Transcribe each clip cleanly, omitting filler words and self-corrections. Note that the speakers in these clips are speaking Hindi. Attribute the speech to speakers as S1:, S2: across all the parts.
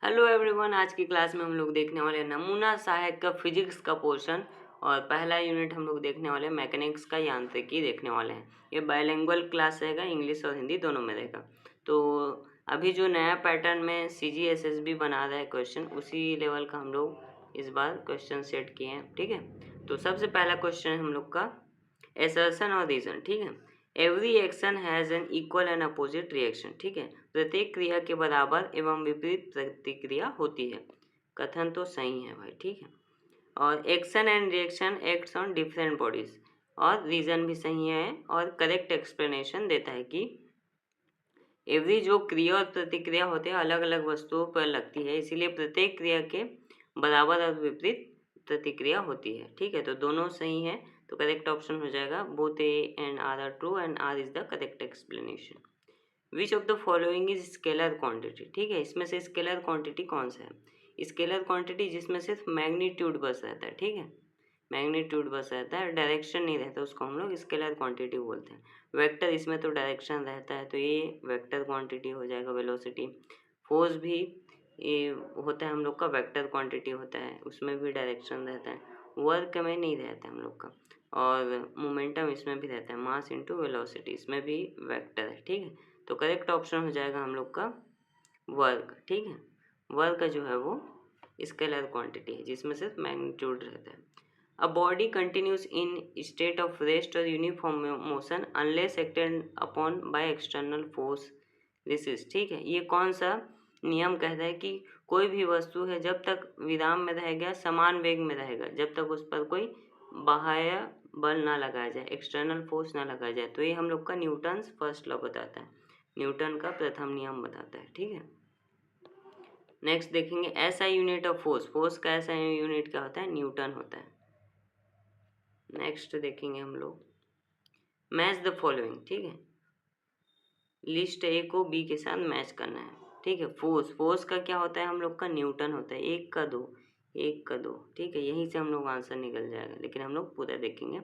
S1: हेलो एवरीवन, आज की क्लास में हम लोग देखने वाले हैं नमूना सहायक का फिजिक्स का पोर्शन। और पहला यूनिट हम लोग देखने वाले हैं मैकेनिक्स का यांत्रिकी देखने वाले हैं। ये बायलिंगुअल क्लास रहेगा, इंग्लिश और हिंदी दोनों में रहेगा। तो अभी जो नया पैटर्न में CGSSB बना रहा है क्वेश्चन, उसी लेवल का हम लोग इस बार क्वेश्चन सेट किए हैं। ठीक है, तो सबसे पहला क्वेश्चन हम लोग का एसर्शन और रीजन। ठीक है, every action has an equal and opposite reaction. ठीक है, प्रत्येक क्रिया के बराबर एवं विपरीत प्रतिक्रिया होती है। कथन तो सही है भाई। ठीक है, और action and reaction acts on different bodies, और रीजन भी सही है और करेक्ट एक्सप्लेनेशन देता है कि एवरी जो क्रिया और प्रतिक्रिया होते हैं अलग अलग वस्तुओं पर लगती है, इसीलिए प्रत्येक क्रिया के बराबर और विपरीत प्रतिक्रिया होती है। ठीक है, तो दोनों सही है, तो करेक्ट ऑप्शन हो जाएगा both A and R are true and R is the correct explanation. Which of the following is scalar quantity. ठीक है, इसमें से स्केलर क्वांटिटी कौन सा है? स्केलर क्वांटिटी जिसमें सिर्फ मैग्नीट्यूड बस रहता है। ठीक है, मैग्नीट्यूड बस रहता है, डायरेक्शन नहीं रहता, उसको हम लोग स्केलर क्वांटिटी बोलते हैं। वेक्टर, इसमें तो डायरेक्शन रहता है, तो ये वेक्टर क्वांटिटी हो जाएगा। वेलोसिटी, फोर्स भी ये होता है हम लोग का वेक्टर क्वांटिटी होता है, उसमें भी डायरेक्शन रहता है। वर्क में नहीं रहता है हम लोग का, और मोमेंटम इसमें भी रहता है, मास इंटू वेलोसिटी, इसमें भी वेक्टर है। ठीक है, तो करेक्ट ऑप्शन हो जाएगा हम लोग का वर्क। ठीक है, वर्क जो है वो स्केलर क्वांटिटी है जिसमें सिर्फ मैग्नीट्यूड रहता है। A body continues in state of rest or uniform motion unless acted upon by external force resist। ठीक है, ये कौन सा नियम कहता है कि कोई भी वस्तु है जब तक विराम में रहेगा, समान वेग में रहेगा, जब तक उस पर कोई बाह्य बल ना लगाया जाए, एक्सटर्नल फोर्स ना लगाया जाए। तो ये हम लोग का न्यूटन्स फर्स्ट लॉ बताता है, न्यूटन का प्रथम नियम बताता है। ठीक है, नेक्स्ट देखेंगे ऐसा यूनिट ऑफ फोर्स। फोर्स का ऐसा यूनिट क्या होता है? न्यूटन होता है। नेक्स्ट देखेंगे हम लोग मैच द फॉलोइंग। ठीक है, लिस्ट ए को बी के साथ मैच करना है। ठीक है, फोर्स, फोर्स का क्या होता है हम लोग का? न्यूटन होता है। एक का दो, एक का दो। ठीक है, यहीं से हम लोग आंसर निकल जाएगा, लेकिन हम लोग पूरा देखेंगे।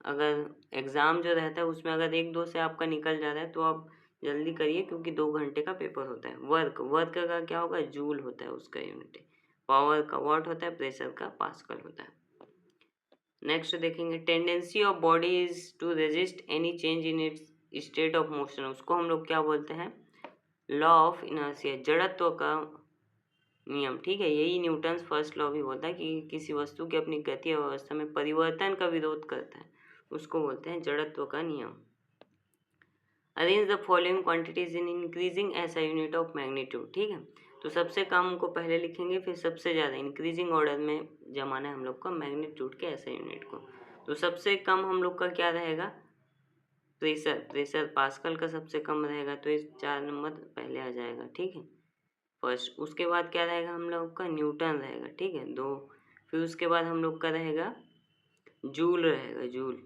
S1: अगर एग्ज़ाम जो रहता है उसमें अगर एक दो से आपका निकल जा रहा है तो आप जल्दी करिए, क्योंकि 2 घंटे का पेपर होता है। वर्क, वर्क का क्या होगा? जूल होता है उसका यूनिट। पावर का वाट होता है, प्रेशर का पास्कल होता है। नेक्स्ट देखेंगे tendency of body is to resist any change in its state of motion. उसको हम लोग क्या बोलते हैं? लॉ ऑफ इनर्शिया, जड़त्व का नियम। ठीक है, यही न्यूटन्स फर्स्ट लॉ भी बोलता है कि किसी वस्तु की अपनी गति अवस्था में परिवर्तन का विरोध करता है, उसको बोलते हैं जड़त्व का नियम। Arrange the following quantities in increasing ऐसा यूनिट ऑफ मैग्नीट्यूड। ठीक है, तो सबसे कम को पहले लिखेंगे, फिर सबसे ज़्यादा इंक्रीजिंग ऑर्डर में जमाना है हम लोग को मैग्नीट्यूड के ऐसा यूनिट को। तो सबसे कम हम लोग का क्या रहेगा? प्रेशर, प्रेशर पास्कल का सबसे कम रहेगा, तो इस 4 नंबर पहले आ जाएगा। ठीक है, फर्स्ट। उसके बाद क्या रहेगा हम लोग का? न्यूटन रहेगा। ठीक है, 2। फिर उसके बाद हम लोग का रहेगा जूल रहेगा, जूल।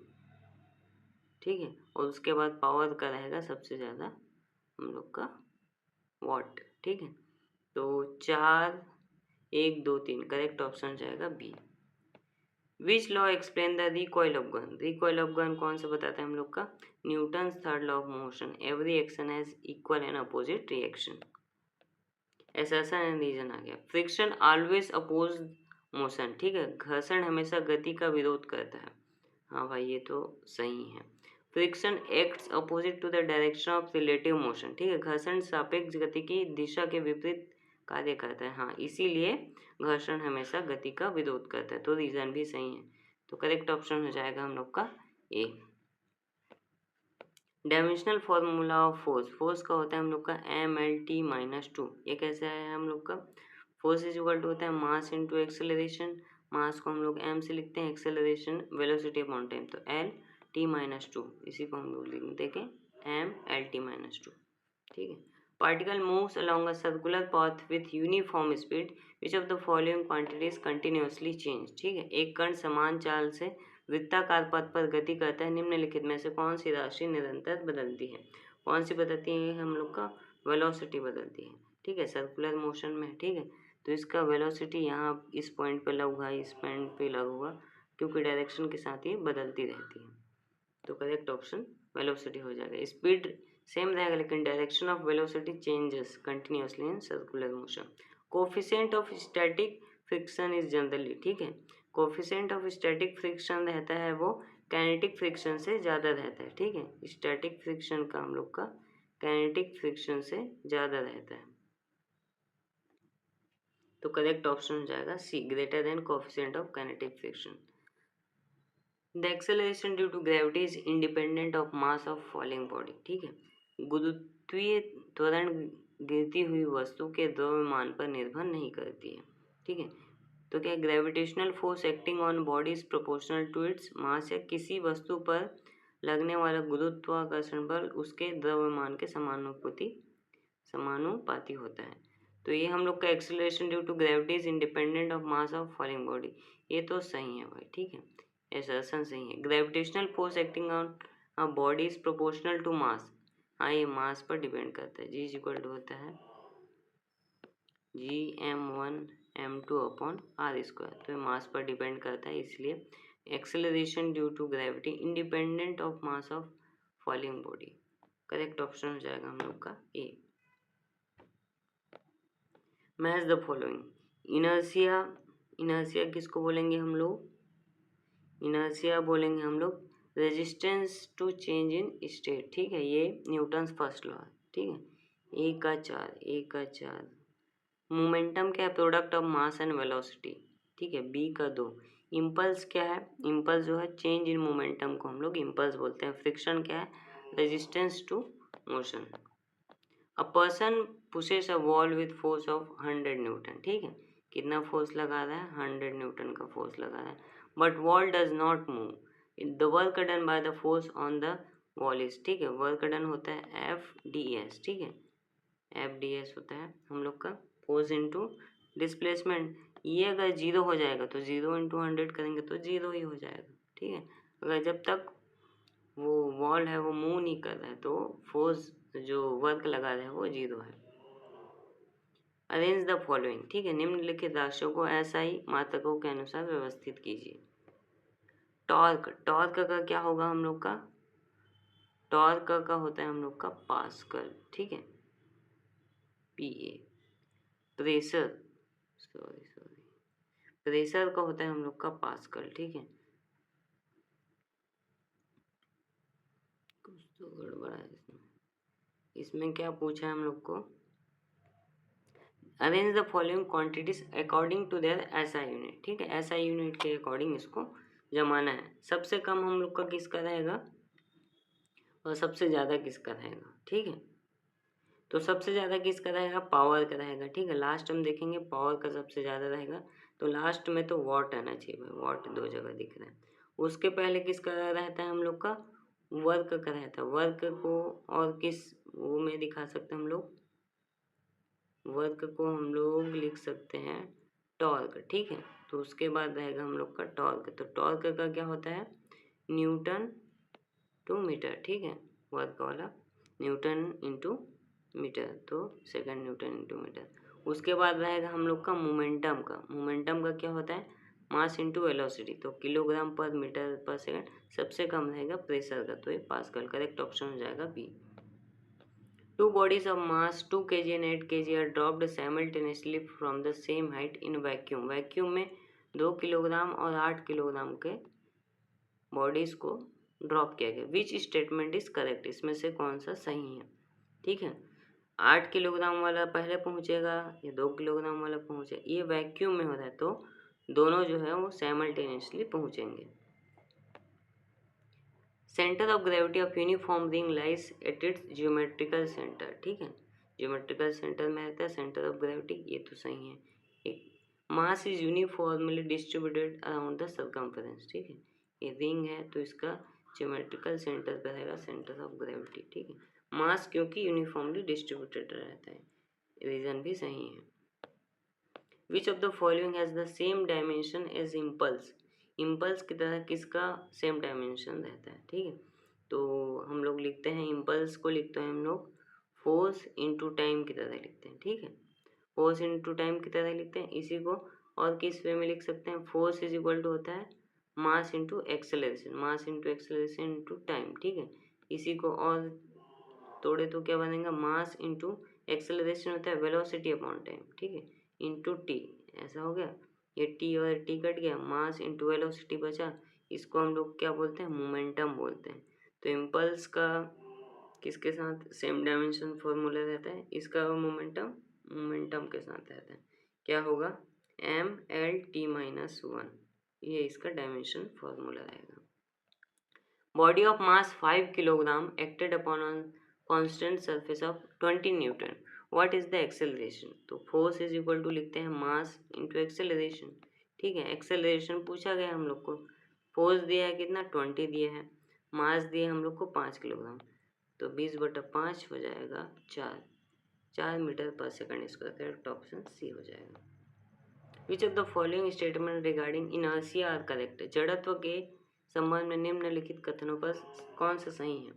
S1: ठीक है, और उसके बाद पावर का रहेगा सबसे ज़्यादा हम लोग का वॉट। ठीक है, तो 4, 1, 2, 3 करेक्ट ऑप्शन जाएगा B. Which law explain the recoil of gun. Recoil of gun कौन सा बताता है हम लोग का? Newton's third law of motion, every action has equal and opposite reaction. Assertion and reason आ गया। Friction always oppose motion. ठीक है, घर्षण हमेशा गति का विरोध करता है। हाँ भाई, ये तो सही है। Friction acts opposite to the direction of relative motion. ठीक है, घर्षण सापेक्ष गति की दिशा के विपरीत कार्य करता है। हाँ, इसीलिए घर्षण हमेशा गति का विरोध करता है, तो रीजन भी सही है। तो करेक्ट ऑप्शन हो जाएगा हम लोग का A. Dimensional formula of force. Force का होता है हम लोग का MLT-2। ये कैसे है हम लोग का? फोर्स इज इक्वल टू होता है मास इंटू एक्सेलरेशन। मास को हम लोग m से लिखते हैं, एक्सेलरेशन वेलोसिटी अपॉन टाइम, तो LT-2। इसी को हम लोग लिख देंगे MLT-2। ठीक है, particle moves along a circular path with uniform speed, which of the following quantities continuously change. ठीक है, एक कण समान चाल से वृत्ताकार पथ पर गति करता है, निम्नलिखित में से कौन सी राशि निरंतर बदलती है? कौन सी बदलती है हम लोग का? वेलोसिटी बदलती है। ठीक है, सर्कुलर मोशन में। ठीक है, तो इसका वेलोसिटी यहाँ इस पॉइंट पे लगूंगा, इस पॉइंट पे लगूंगा, क्योंकि डायरेक्शन के साथ ये बदलती रहती है। तो करेक्ट ऑप्शन वेलोसिटी हो जाएगा। स्पीड सेम रहेगा, लेकिन direction of velocity changes continuously in circular motion. Coefficient of static friction is generally, ठीक है, कोफिशिएंट ऑफ स्टैटिक फ्रिक्शन रहता है वो काइनेटिक फ्रिक्शन से ज़्यादा रहता है, ठीक है, स्टैटिक फ्रिक्शन का हम लोग का काइनेटिक फ्रिक्शन से ज़्यादा रहता है। तो करेक्ट ऑप्शन हो जाएगा C, greater than coefficient of kinetic friction. The acceleration due to gravity is independent of mass of falling body, ठीक है, गुरुत्वीय त्वरण गिरती हुई वस्तु के द्रव्यमान पर निर्भर नहीं करती है, ठीक है। तो क्या gravitational force acting on body is proportional to its mass, या किसी वस्तु पर लगने वाला गुरुत्वाकर्षण बल उसके द्रव्यमान के समानुपाती होता है। तो ये हम लोग का acceleration due to gravity is independent of mass of falling body, ये तो सही है भाई, ठीक है, असर्शन सही है। Gravitational force acting on a body is proportional to mass, हाँ ये मास पर डिपेंड करता है, जी इज इक्वल टू होता है Gm1m2 अपॉन आर स्क्वायर, तो ये मास पर डिपेंड करता है, इसलिए acceleration due to gravity independent of mass of falling body, correct option हो जाएगा हम लोग का A. Match the following, inertia, inertia किसको बोलेंगे हम लोग, इनर्शिया बोलेंगे हम लोग resistance to change in state, ठीक है, ये न्यूटन्स फर्स्ट लॉ है, ठीक है। ए का चार मोमेंटम क्या है, product of mass and velocity, ठीक है। बी का 2 इम्पल्स क्या है, इम्पल्स जो है चेंज इन मोमेंटम को हम लोग इम्पल्स बोलते हैं। फ्रिक्शन क्या है, resistance to motion. A person pushes a wall with force of 100 newton, ठीक है, कितना फोर्स लगा रहा है, 100 न्यूटन का फोर्स लगा रहा है, but wall does not move, the work done by the force on the wall is, ठीक है, वर्क डन होता है FDS, ठीक है, FDS होता है हम लोग का फोर्स इंटू डिस्प्लेसमेंट। ये अगर जीरो हो जाएगा तो 0 इंटू 100 करेंगे तो जीरो ही हो जाएगा, ठीक है। अगर जब तक वो वॉल है वो मूव नहीं कर रहा है तो फोर्स जो वर्क लगा रहा है वो जीरो है। अरेंज द फॉलोइंग, ठीक है, निम्नलिखित राशियों को SI मात्रकों के अनुसार व्यवस्थित कीजिए। टॉर्क, टॉर्क का क्या होगा हम लोग का, टॉर्क का होता है हम लोग का पास्कल, ठीक है, PA। प्रेशर, प्रेशर का होता है हम लोग का पास्कल, ठीक है, कुछ तो गड़बड़ है इसमें क्या पूछा है हम लोग को, arrange the following quantities according to their SI unit, ठीक है, SI यूनिट के अकॉर्डिंग इसको जमाना है। सबसे कम हम लोग का किसका रहेगा और सबसे ज़्यादा किसका रहेगा, ठीक है। तो सबसे ज़्यादा किसका रहेगा, पावर का रहेगा, ठीक है, लास्ट हम देखेंगे पावर का सबसे ज़्यादा रहेगा, तो लास्ट में तो वॉट आना चाहिए भाई, वॉट 2 जगह दिख रहा है। उसके पहले किसका रहता है हम लोग का, वर्क का रहता है। वर्क को और किस वो में दिखा सकते हैं हम लोग, वर्क को हम लोग लिख सकते हैं टॉर्क, ठीक है। तो उसके बाद रहेगा हम लोग का टॉर्क, तो टॉर्क का क्या होता है, न्यूटन टू मीटर, ठीक है, वर्क वाला न्यूटन इंटू मीटर, तो सेकंड न्यूटन इंटू मीटर। उसके बाद रहेगा हम लोग का मोमेंटम का, मोमेंटम का क्या होता है, मास इंटू वेलोसिटी, तो किलोग्राम पर मीटर पर सेकंड। सबसे कम रहेगा प्रेशर का, तो ये पास्कल, करेक्ट ऑप्शन हो जाएगा B. Two bodies of mass 2 kg and 8 kg are dropped simultaneously from the same height in vacuum, vacuum में 2 किलोग्राम और 8 किलोग्राम के बॉडीज को ड्रॉप किया गया। विच स्टेटमेंट इज करेक्ट, इसमें से कौन सा सही है, ठीक है। 8 किलोग्राम वाला पहले पहुंचेगा या 2 किलोग्राम वाला पहुंचेगा, ये वैक्यूम में हो रहा है तो दोनों जो है वो साइमल्टेनियसली पहुंचेंगे। Centre of gravity of uniform ring lies at its geometrical centre, ठीक है, ज्योमेट्रिकल सेंटर में रहता है सेंटर ऑफ ग्रेविटी, ये तो सही है। एक mass is uniformly distributed around the circumference, ठीक है, ये रिंग है तो इसका ज्योमेट्रिकल सेंटर पर रहेगा सेंटर ऑफ ग्रेविटी, ठीक है। मास क्योंकि यूनिफॉर्मली डिस्ट्रीब्यूटेड रहता है, रीजन भी सही है। Which of the following has the same dimension as impulse, impulse की तरह किसका सेम डायमेंशन रहता है, ठीक है। तो हम लोग लिखते हैं इम्पल्स को, लिखते हैं हम लोग फोर्स इंटू टाइम की तरह लिखते हैं, ठीक है, फोर्स इंटू टाइम की तरह लिखते हैं। इसी को और किस वे में लिख सकते हैं, फोर्स इज इक्वल टू होता है mass into acceleration, mass into acceleration into time, ठीक है। इसी को और तोड़े तो क्या बनेगा, मास इंटू एक्सेलरेशन होता है वेलोसिटी अपॉन टाइम, ठीक है। इंटू टी, ऐसा हो गया। ये टी और टी कट गया, मास इंटू वेलोसिटी बचा, इसको हम लोग क्या बोलते हैं, मोमेंटम बोलते हैं। तो इम्पल्स का किसके साथ सेम डायमेंशन फॉर्मूला रहता है, इसका मोमेंटम मोमेंटम के साथ रहता है, क्या होगा, mL/t-1, ये इसका डायमेंशन फॉर्मूला रहेगा। Body of mass 5 kilogram acted upon on constant surface of 20 Newton, what is the acceleration. तो फोर्स इज इक्वल टू लिखते हैं मास इंटू एक्सेलरेशन, ठीक है। एक्सेलरेशन पूछा गया हम लोग को, फोर्स दिया है कितना 20 दिया है, मास दिया हम लोग को 5 किलोग्राम, तो 20/5 हो जाएगा 4 मीटर पर second square. Correct option C हो जाएगा। Which of the following statement regarding inertia are correct, जड़त्व के संबंध में निम्नलिखित कथनों पर कौन सा सही है।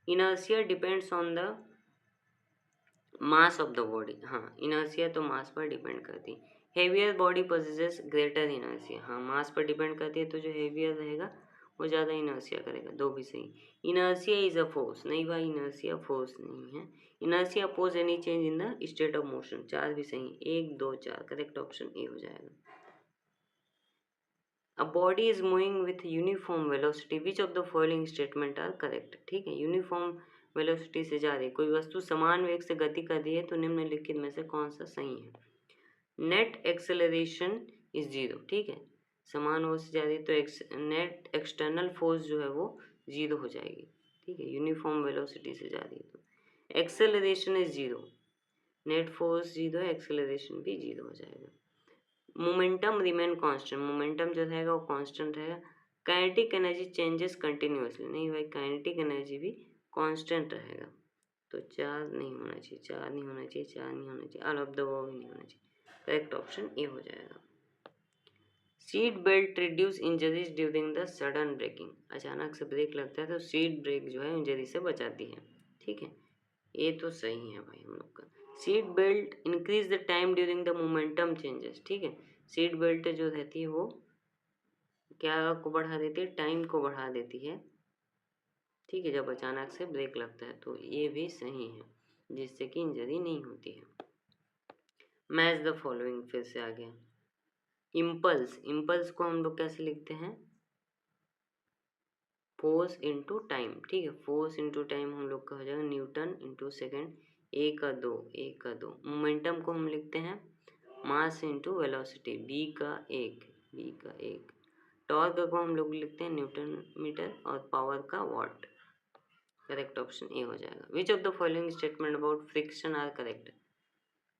S1: Inertia depends on the mass of the body, हाँ इनर्शिया तो मास पर डिपेंड करती है। Heavier body possesses greater inertia, हाँ मास पर डिपेंड करती है, तो जो हेवियर रहेगा वो ज़्यादा इनर्शिया करेगा, दो भी सही। इनर्शिया इज अ फोर्स, नहीं भाई इनर्शिया फोर्स नहीं है। Inertia oppose any change in the state of motion, 4 भी सही, 1 2 4, करेक्ट ऑप्शन ए हो जाएगा। A body is moving with uniform velocity, which of the following statement are correct, ठीक है। यूनिफॉर्म वेलोसिटी से जा रही है, कोई वस्तु समान वेग से गति कर रही है, तो निम्नलिखित में से कौन सा सही है। नेट एक्सेलरेशन इज जीरो, ठीक है, समान वेग से जा रही है तो नेट एक्सटर्नल फोर्स जो है वो जीरो हो जाएगी, ठीक है, यूनिफॉर्म वेलोसिटी से जा रही है तो। Acceleration is zero, net force zero है, एक्सेलरेशन भी जीरो हो जाएगा। मोमेंटम रिमेन कांस्टेंट, मोमेंटम जो रहेगा वो कांस्टेंट रहेगा। काइनेटिक एनर्जी चेंजेस कंटिन्यूअसली, नहीं भाई काइनेटिक एनर्जी भी कांस्टेंट रहेगा, तो 4 नहीं होना चाहिए, 4 नहीं होना चाहिए, 4 नहीं होना चाहिए, ऑल ऑफ द अबव नहीं होना चाहिए, करेक्ट ऑप्शन ए हो जाएगा। Seat belt reduce injuries during the sudden braking, अचानक से ब्रेक लगता है तो सीट ब्रेक जो है इंजरी से बचाती है, ठीक है, ये तो सही है भाई हम लोग का। Seat belt increase the time during the momentum changes, ठीक है, सीट बेल्ट जो रहती है वो क्या को बढ़ा देती है, टाइम को बढ़ा देती है, ठीक है, जब अचानक से ब्रेक लगता है, तो ये भी सही है, जिससे कि इंजरी नहीं होती है। मैच द फॉलोइंग, फिर से आ गया। इम्पल्स, इम्पल्स को हम लोग कैसे लिखते हैं, फोर्स इंटू टाइम, ठीक है, फोर्स इंटू टाइम हम लोग का हो जाएगा न्यूटन इंटू सेकेंड, एक का दो। मोमेंटम को हम लिखते हैं मास इंटू वेलोसिटी, बी का एक। टॉर्क को हम लोग लिखते हैं न्यूटन मीटर और पावर का वाट, करेक्ट ऑप्शन ए हो जाएगा। Which of the following statement about friction are correct,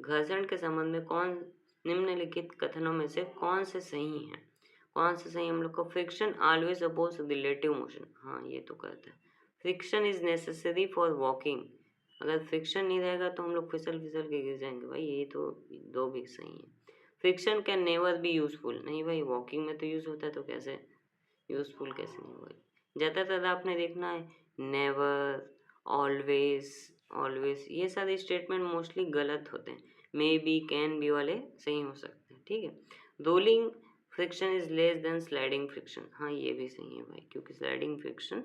S1: घर्षण के संबंध में कौन निम्नलिखित कथनों में से कौन से सही हैं, कौन से सही हम लोग को। Friction always oppose relative motion, हाँ ये तो कहता है। Friction is necessary for walking, अगर फ्रिक्शन नहीं रहेगा तो हम लोग फिसल के गिर जाएंगे, भाई ये तो दो भी सही है। Friction can never be useful, नहीं भाई वॉकिंग में तो यूज होता है, तो कैसे यूजफुल कैसे नहीं होगा। ज़्यादातर आपने देखना है नेवर, ऑलवेज, ऑलवेज, ये सारे स्टेटमेंट मोस्टली गलत होते हैं, मे बी कैन बी वाले सही हो सकते हैं, ठीक है। Rolling friction is less then sliding friction, हाँ ये भी सही है भाई, क्योंकि स्लाइडिंग फ्रिक्शन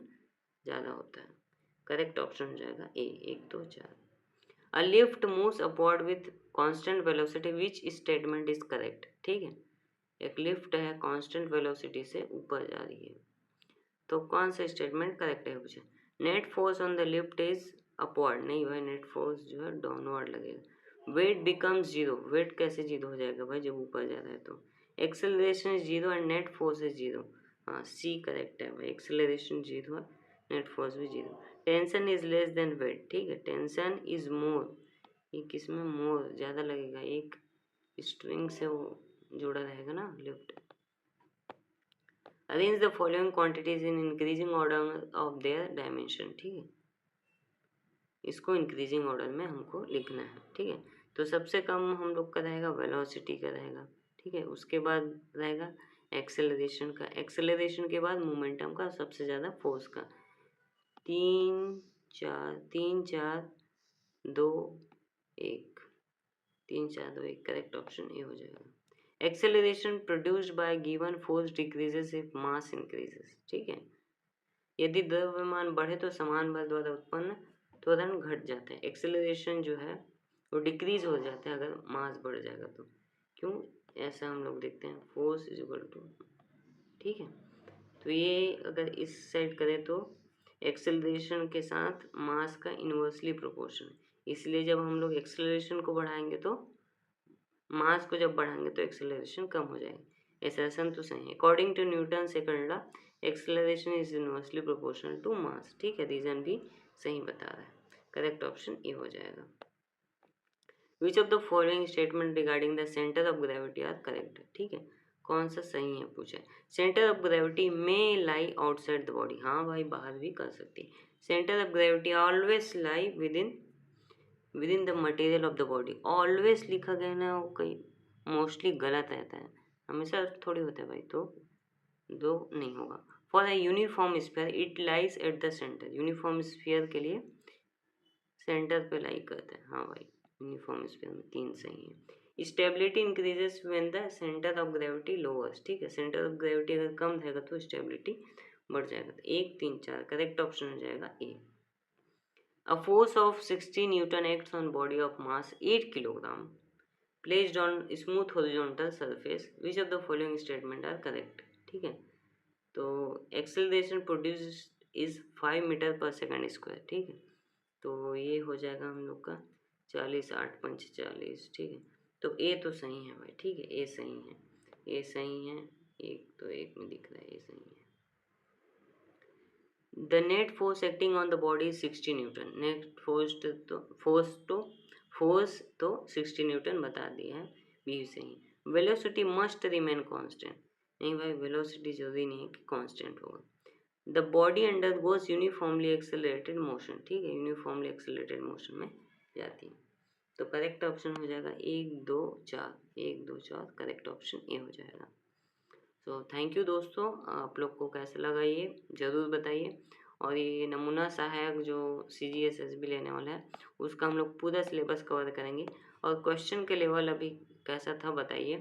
S1: ज़्यादा होता है, करेक्ट ऑप्शन हो जाएगा ए, 1 2 4। A lift moves upward with constant velocity, which statement is correct, ठीक है, एक लिफ्ट है कांस्टेंट वेलोसिटी से ऊपर जा रही है, तो कौन सा स्टेटमेंट करेक्ट है पूछे। Net force on the lift is upward, नहीं भाई नेट फोर्स जो है डाउनवर्ड लगेगा। वेट बिकम्स जीरो, वेट कैसे जीरो हो जाएगा भाई जब ऊपर जा रहा है तो। Acceleration is zero and net force is zero, हाँ सी करेक्ट है भाई, एक्सेलरेशन जीरो है, नेट फोर्स भी zero. Tension is less than weight, ठीक है, टेंशन इज मोर, ये किसमें मोर ज़्यादा लगेगा, एक स्ट्रिंग से वो जुड़ा रहेगा ना lift. Arrange the following quantities in increasing order of their dimension, ठीक है, इसको इंक्रीजिंग ऑर्डर में हमको लिखना है, ठीक है। तो सबसे कम हम लोग का रहेगा वेलोसिटी का रहेगा, ठीक है, उसके बाद रहेगा एक्सेलरेशन का, एक्सेलरेशन के बाद मोमेंटम का, सबसे ज़्यादा फोर्स का। 3 4 3 4 2 1, करेक्ट ऑप्शन ए हो जाएगा। Acceleration produced by given force decreases if mass increases, ठीक है, यदि द्रव्यमान बढ़े तो समान बल द्वारा उत्पन्न त्वरण घट जाता है, एक्सेलरेशन जो है वो डिक्रीज हो जाता है अगर मास बढ़ जाएगा तो। क्यों ऐसा हम लोग देखते हैं, फोर्स इज इक्वल टू, ठीक है। तो ये अगर इस साइड करें तो एक्सेलरेशन के साथ मास का इन्वर्सली प्रोपोर्शन, इसलिए जब हम लोग एक्सेलरेशन को बढ़ाएंगे तो मास को जब बढ़ाएंगे तो एक्सेलरेशन कम हो जाएगी। एसर्शन तो सही है। According to Newton second law acceleration is inversely proportional to mass, ठीक है, रीजन भी सही बता रहा है। करेक्ट ऑप्शन ए हो जाएगा। Which of the following statement regarding the centre of gravity are correct, ठीक है, कौन सा सही है पूछा है। सेंटर ऑफ ग्रेविटी में लाई आउटसाइड द बॉडी, हाँ भाई बाहर भी कर सकती है। Centre of gravity always lie with in the material of the body, always लिखा गया ना, वो कई मोस्टली गलत रहता है, हमेशा थोड़ी होता है भाई, तो दो नहीं होगा। For a uniform sphere it lies at the centre, uniform sphere के लिए सेंटर पे लाई करते हैं, हाँ भाई यूनिफॉर्म स्फीयर में 3 सही है। Stability increases when the centre of gravity lowers, ठीक है, सेंटर ऑफ ग्रेविटी अगर कम रहेगा तो स्टेबिलिटी बढ़ जाएगा। तो 1 3 4 करेक्ट ऑप्शन हो जाएगा ए। A force of 60 Newton acts on body of mass 8 kilogram placed on smooth horizontal surface. Which of the following statement are correct? ठीक है, तो एक्सेलरेशन प्रोड्यूस इज 5 मीटर पर सेकंड स्क्वायर, ठीक है, तो ये हो जाएगा हम लोग का 40 8 5 40, ठीक है, तो ए तो सही है भाई, ठीक है, ए सही है, ए सही है, एक तो एक में दिख रहा है, ए सही है। The net force acting on the body is 60 Newton, net force तो 60 न्यूटन बता दिया है, बी सही। वेलोसिटी मस्ट रिमेन कांस्टेंट, नहीं भाई वेलोसिटी जरूरी नहीं है कि कांस्टेंट होगा। The body under goes uniformly accelerated motion, ठीक है, यूनिफॉर्मली एक्सेलरेटेड मोशन में जाती है, तो करेक्ट ऑप्शन हो जाएगा 1 2 4, 1 2 4 करेक्ट ऑप्शन ए हो जाएगा। सो थैंक यू दोस्तों, आप लोग को कैसा लगा ये ज़रूर बताइए। और ये नमूना सहायक जो CGSSB लेने वाला है उसका हम लोग पूरा सिलेबस कवर करेंगे, और क्वेश्चन के लेवल अभी कैसा था बताइए।